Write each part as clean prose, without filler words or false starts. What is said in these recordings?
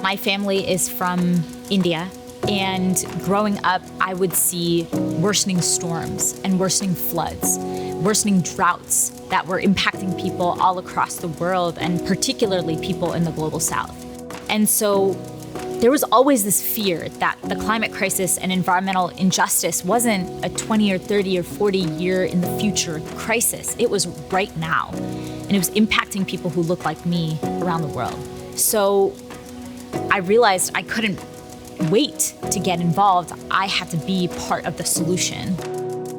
My family is from India, and growing up, I would see worsening storms and worsening floods, worsening droughts that were impacting people all across the world, and particularly people in the global south. And so there was always this fear that the climate crisis and environmental injustice wasn't a 20 or 30 or 40 year in the future crisis. It was right now. And it was impacting people who look like me around the world. So I realized I couldn't wait to get involved. I had to be part of the solution.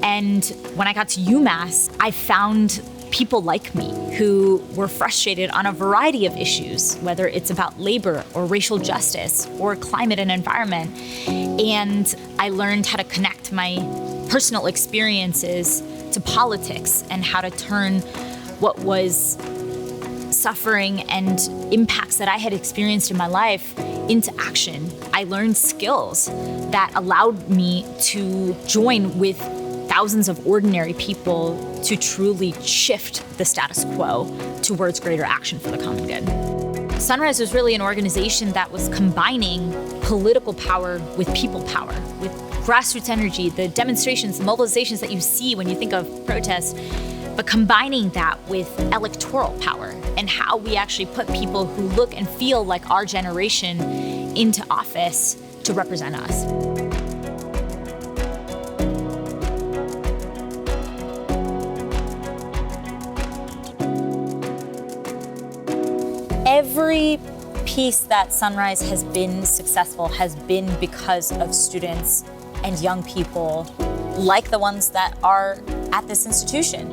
And when I got to UMass, I found people like me who were frustrated on a variety of issues, whether it's about labor or racial justice or climate and environment. And I learned how to connect my personal experiences to politics and how to turn what was suffering and impacts that I had experienced in my life into action. I learned skills that allowed me to join with thousands of ordinary people to truly shift the status quo towards greater action for the common good. Sunrise was really an organization that was combining political power with people power, with grassroots energy, the demonstrations, the mobilizations that you see when you think of protests, but combining that with electoral power and how we actually put people who look and feel like our generation into office to represent us. Every piece that Sunrise has been successful has been because of students and young people like the ones that are at this institution.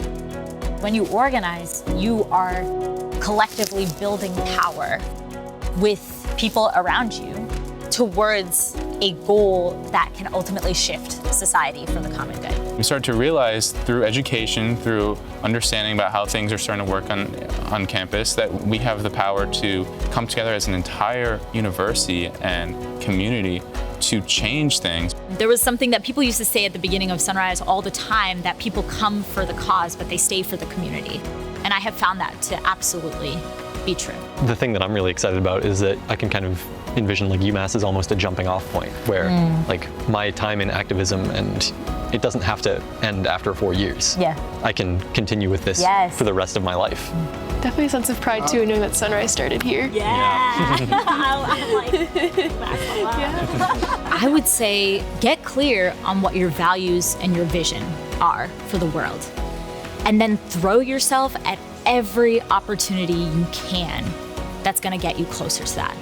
When you organize, you are collectively building power with people around you towards a goal that can ultimately shift society for the common good. We start to realize through education, through understanding about how things are starting to work on campus, that we have the power to come together as an entire university and community to change things. There was something that people used to say at the beginning of Sunrise all the time, that people come for the cause, but they stay for the community. And I have found that to absolutely be true. The thing that I'm really excited about is that I can kind of envision like UMass is almost a jumping off point where like my time in activism, and it doesn't have to end after 4 years. Yeah. I can continue with this for the rest of my life. Definitely a sense of pride too, knowing that Sunrise started here. Yeah. I'm like, I would say get clear on what your values and your vision are for the world. And then throw yourself at every opportunity you can that's gonna get you closer to that.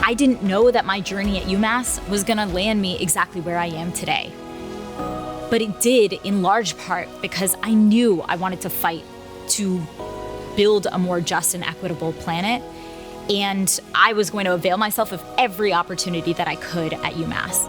I didn't know that my journey at UMass was gonna land me exactly where I am today. But it did in large part because I knew I wanted to fight to build a more just and equitable planet. And I was going to avail myself of every opportunity that I could at UMass.